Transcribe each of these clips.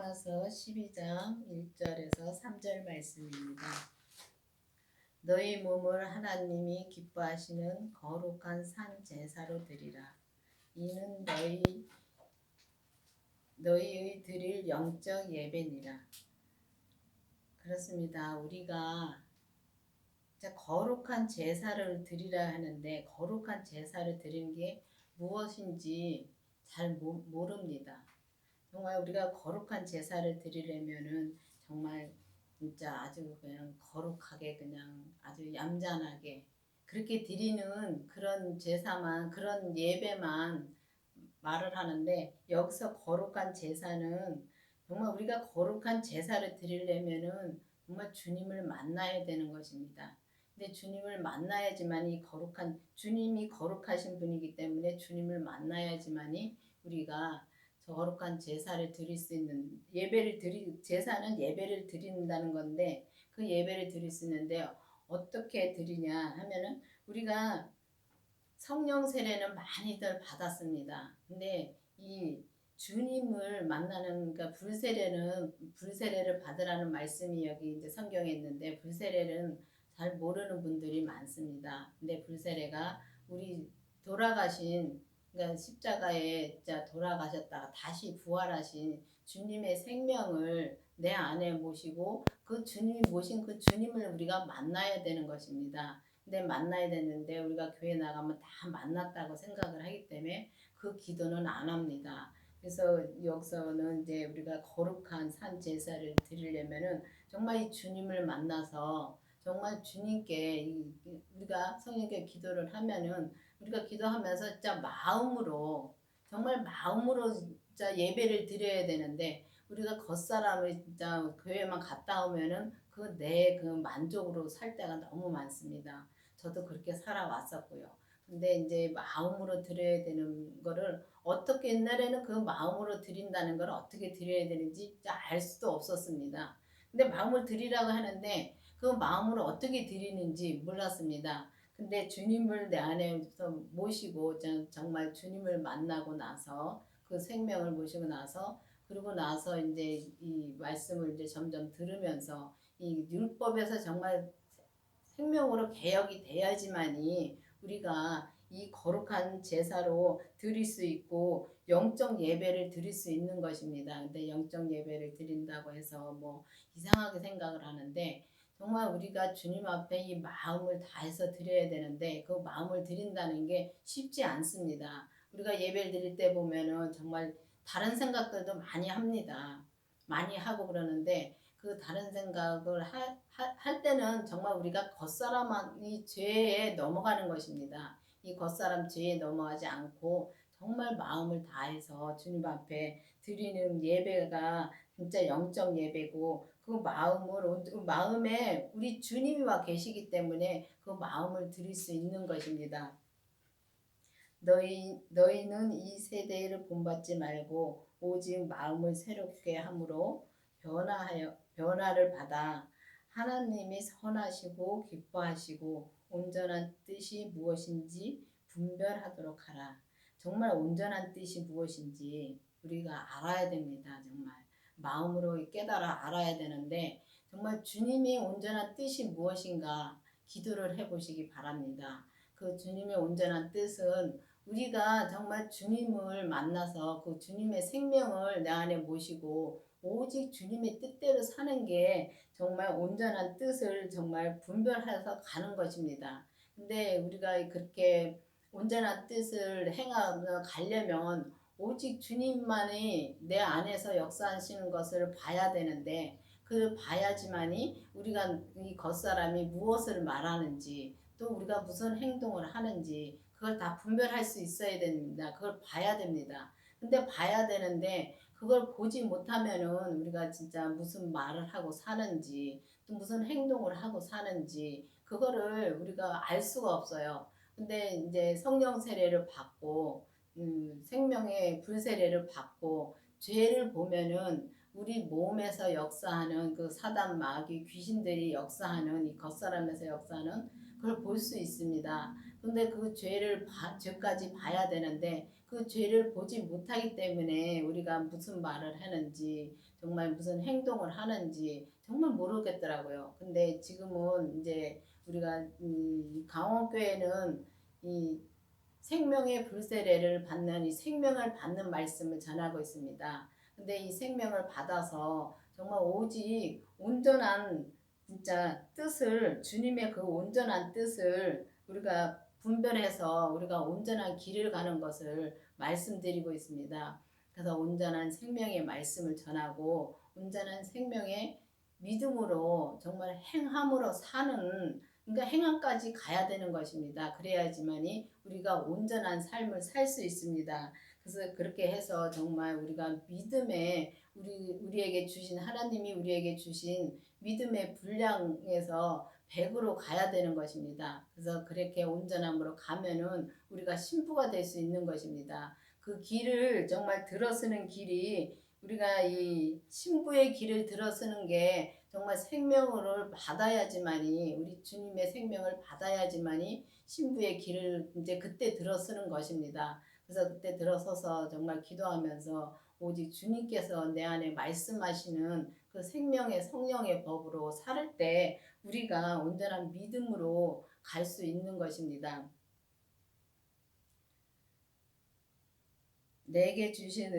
로마서 12장 1절에서 3절 말씀입니다. 너희 몸을 하나님이 기뻐하시는 거룩한 산 제사로 드리라. 이는 너희의 드릴 영적 예배니라. 그렇습니다. 우리가 거룩한 제사를 드리라 하는데 거룩한 제사를 드리는 게 무엇인지 잘 모릅니다. 정말 우리가 거룩한 제사를 드리려면은 정말 진짜 아주 그냥 거룩하게 그냥 아주 얌전하게 그렇게 드리는 그런 제사만 그런 예배만 말을 하는데 여기서 거룩한 제사는 정말 우리가 거룩한 제사를 드리려면은 정말 주님을 만나야 되는 것입니다. 근데 주님을 만나야지만 이 거룩한 주님이 거룩하신 분이기 때문에 주님을 만나야지만이 우리가 거룩한 제사를 드릴 수 있는 제사는 예배를 드린다는 건데 그 예배를 드릴 수 있는데 어떻게 드리냐 하면은 우리가 성령 세례는 많이들 받았습니다. 근데 이 주님을 만나는 그러니까 불세례를 받으라는 말씀이 여기 이제 성경에 있는데 불세례는 잘 모르는 분들이 많습니다. 근데 불세례가 우리 돌아가신 그러니까 십자가에 돌아가셨다가 다시 부활하신 주님의 생명을 내 안에 모시고 그 주님이 모신 그 주님을 우리가 만나야 되는 것입니다. 근데 만나야 되는데 우리가 교회 나가면 다 만났다고 생각을 하기 때문에 그 기도는 안 합니다. 그래서 여기서는 이제 우리가 거룩한 산 제사를 드리려면은 정말 이 주님을 만나서 정말 주님께 우리가 성령께 기도를 하면은 우리가 기도하면서 진짜 마음으로 정말 마음으로 진짜 예배를 드려야 되는데 우리가 겉사람을 진짜 교회만 갔다 오면은 그 만족으로 살 때가 너무 많습니다. 저도 그렇게 살아왔었고요. 근데 이제 마음으로 드려야 되는 거를 어떻게 옛날에는 그 마음으로 드린다는 걸 어떻게 드려야 되는지 알 수도 없었습니다. 근데 마음을 드리라고 하는데 그 마음으로 어떻게 드리는지 몰랐습니다. 근데 주님을 내 안에서 모시고 정말 주님을 만나고 나서 그 생명을 모시고 나서 그러고 나서 이제 이 말씀을 이제 점점 들으면서 이 율법에서 정말 생명으로 개혁이 돼야지만이 우리가 이 거룩한 제사로 드릴 수 있고 영적 예배를 드릴 수 있는 것입니다. 근데 영적 예배를 드린다고 해서 뭐 이상하게 생각을 하는데 정말 우리가 주님 앞에 이 마음을 다해서 드려야 되는데 그 마음을 드린다는 게 쉽지 않습니다. 우리가 예배를 드릴 때 보면은 정말 다른 생각들도 많이 합니다. 많이 하고 그러는데 그 다른 생각을 할 때는 정말 우리가 겉사람이 죄에 넘어가는 것입니다. 이 겉사람 죄에 넘어가지 않고 정말 마음을 다해서 주님 앞에 드리는 예배가 진짜 영적 예배고 그 마음에 우리 주님이 와 계시기 때문에 그 마음을 드릴 수 있는 것입니다. 너희는 이 세대를 본받지 말고 오직 마음을 새롭게 함으로 변화를 받아 하나님이 선하시고 기뻐하시고 온전한 뜻이 무엇인지 분별하도록 하라. 정말 온전한 뜻이 무엇인지 우리가 알아야 됩니다. 정말 마음으로 깨달아 알아야 되는데 정말 주님이 온전한 뜻이 무엇인가 기도를 해보시기 바랍니다. 그 주님의 온전한 뜻은 우리가 정말 주님을 만나서 그 주님의 생명을 내 안에 모시고 오직 주님의 뜻대로 사는 게 정말 온전한 뜻을 정말 분별해서 가는 것입니다. 근데 우리가 그렇게 온전한 뜻을 가려면 오직 주님만이 내 안에서 역사하시는 것을 봐야 되는데 그 봐야지만이 우리가 이 겉사람이 무엇을 말하는지 또 우리가 무슨 행동을 하는지 그걸 다 분별할 수 있어야 됩니다. 그걸 봐야 됩니다. 근데 봐야 되는데 그걸 보지 못하면은 우리가 진짜 무슨 말을 하고 사는지 또 무슨 행동을 하고 사는지 그거를 우리가 알 수가 없어요. 근데 이제 성령 세례를 받고 생명의 불세례를 받고 죄를 보면은 우리 몸에서 역사하는 그 사단 마귀 귀신들이 역사하는 이 겉사람에서 역사하는 그걸 볼 수 있습니다. 근데 그 죄까지 봐야 되는데 그 죄를 보지 못하기 때문에 우리가 무슨 말을 하는지 정말 무슨 행동을 하는지 정말 모르겠더라고요. 근데 지금은 이제 우리가 강원교회는 이 생명의 불세례를 받는 이 생명을 받는 말씀을 전하고 있습니다. 근데 이 생명을 받아서 정말 오직 온전한 진짜 뜻을 주님의 그 온전한 뜻을 우리가 분별해서 우리가 온전한 길을 가는 것을 말씀드리고 있습니다. 그래서 온전한 생명의 말씀을 전하고 온전한 생명의 믿음으로 정말 행함으로 사는 그러니까 행함까지 가야 되는 것입니다. 그래야지만이 우리가 온전한 삶을 살 수 있습니다. 그래서 그렇게 해서 정말 우리가 믿음에 우리에게 주신 하나님이 우리에게 주신 믿음의 분량에서 100으로 가야 되는 것입니다. 그래서 그렇게 온전함으로 가면은 우리가 신부가 될 수 있는 것입니다. 그 길을 정말 들어서는 길이 우리가 이 신부의 길을 들어서는 게 정말 생명을 받아야지만이 우리 주님의 생명을 받아야지만이 신부의 길을 이제 그때 들어서는 것입니다. 그래서 그때 들어서서 정말 기도하면서 오직 주님께서 내 안에 말씀하시는 그 생명의 성령의 법으로 살 때 우리가 온전한 믿음으로 갈 수 있는 것입니다. 내게 주신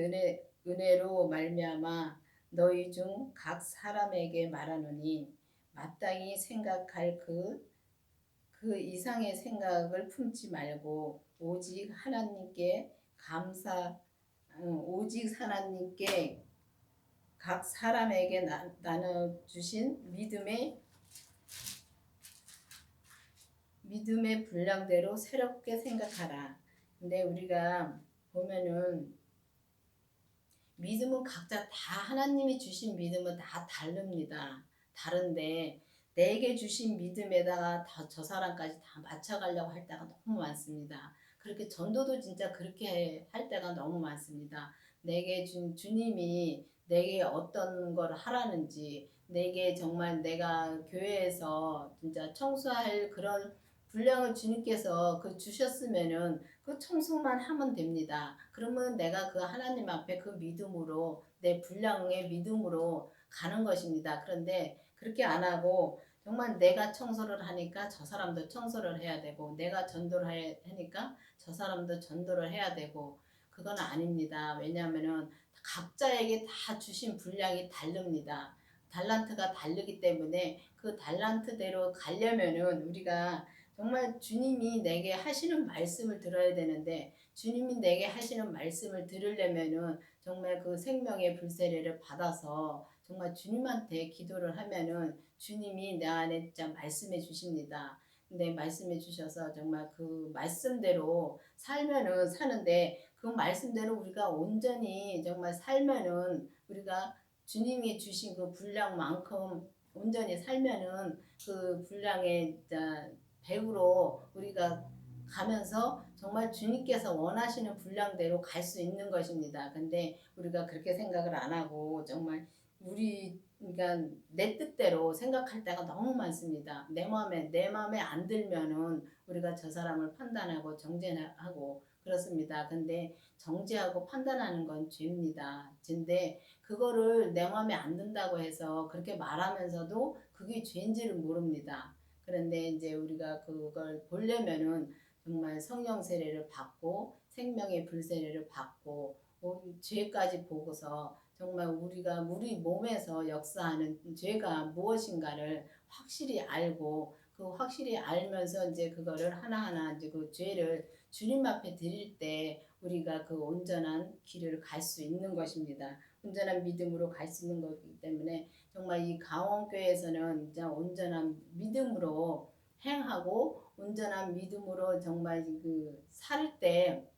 은혜로 말미암아 너희 중 각 사람에게 말하노니 마땅히 생각할 그 이상의 생각을 품지 말고 오직 하나님께 각 사람에게 나눠 주신 믿음의 분량대로 새롭게 생각하라. 근데 우리가 보면은 믿음은 각자 다 하나님이 주신 믿음은 다 다릅니다. 다른데 내게 주신 믿음에다가 저 사람까지 다 맞춰가려고 할 때가 너무 많습니다. 그렇게 전도도 진짜 그렇게 할 때가 너무 많습니다. 내게 준 주님이 내게 어떤 걸 하라는지 내게 정말 내가 교회에서 진짜 청소할 그런 분량을 주님께서 그 주셨으면은 그 청소만 하면 됩니다. 그러면 내가 그 하나님 앞에 그 믿음으로 내 분량의 믿음으로 가는 것입니다. 그런데 그렇게 안 하고 정말 내가 청소를 하니까 저 사람도 청소를 해야 되고 내가 전도를 하니까 저 사람도 전도를 해야 되고 그건 아닙니다. 왜냐하면은 각자에게 다 주신 분량이 다릅니다. 달란트가 다르기 때문에 그 달란트대로 가려면은 우리가 정말 주님이 내게 하시는 말씀을 들어야 되는데 주님이 내게 하시는 말씀을 들으려면은 정말 그 생명의 불세례를 받아서 정말 주님한테 기도를 하면은 주님이 내 안에 진짜 말씀해 주십니다. 근데 말씀해 주셔서 정말 그 말씀대로 살면은 사는데 그 말씀대로 우리가 온전히 정말 살면은 우리가 주님이 주신 그 분량만큼 온전히 살면은 그 분량의 100으로 우리가 가면서 정말 주님께서 원하시는 분량대로 갈 수 있는 것입니다. 근데 우리가 그렇게 생각을 안 하고 정말 그러니까 내 뜻대로 생각할 때가 너무 많습니다. 내 마음에 안 들면은 우리가 저 사람을 판단하고 정죄하고 그렇습니다. 근데 정죄하고 판단하는 건 죄입니다. 근데 그거를 내 마음에 안 든다고 해서 그렇게 말하면서도 그게 죄인지를 모릅니다. 그런데 이제 우리가 그걸 보려면은 정말 성령 세례를 받고 생명의 불세례를 받고 죄까지 보고서 정말 우리가 우리 몸에서 역사하는 죄가 무엇인가를 확실히 알고 그 확실히 알면서 이제 그거를 하나하나 이제 그 죄를 주님 앞에 드릴 때 우리가 그 온전한 길을 갈 수 있는 것입니다. 온전한 믿음으로 갈 수 있는 거기 때문에 정말 이 강원교회에서는 진짜 온전한 믿음으로 행하고 온전한 믿음으로 정말 그 살 때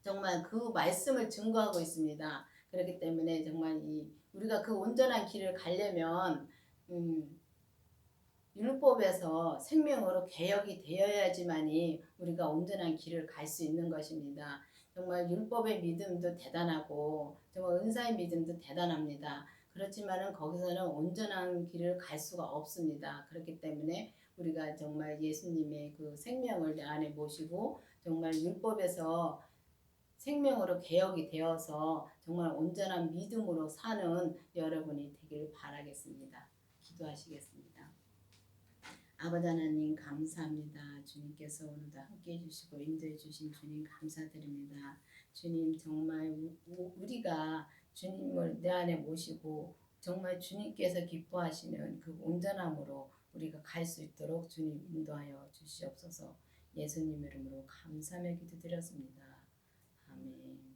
정말 그 말씀을 증거하고 있습니다. 그렇기 때문에 정말 우리가 그 온전한 길을 가려면 율법에서 생명으로 개혁이 되어야지만이 우리가 온전한 길을 갈 수 있는 것입니다. 정말 율법의 믿음도 대단하고 정말 은사의 믿음도 대단합니다. 그렇지만은 거기서는 온전한 길을 갈 수가 없습니다. 그렇기 때문에 우리가 정말 예수님의 그 생명을 내 안에 모시고 정말 율법에서 생명으로 개혁이 되어서 정말 온전한 믿음으로 사는 여러분이 되길 바라겠습니다. 기도하시겠습니다. 아버지 하나님 감사합니다. 주님께서 오늘도 함께해 주시고 인도해 주신 주님 감사드립니다. 주님 정말 우리가 주님을 내 안에 모시고 정말 주님께서 기뻐하시는 그 온전함으로 우리가 갈 수 있도록 주님 인도하여 주시옵소서. 예수님 이름으로 감사하며 기도드렸습니다. 아멘.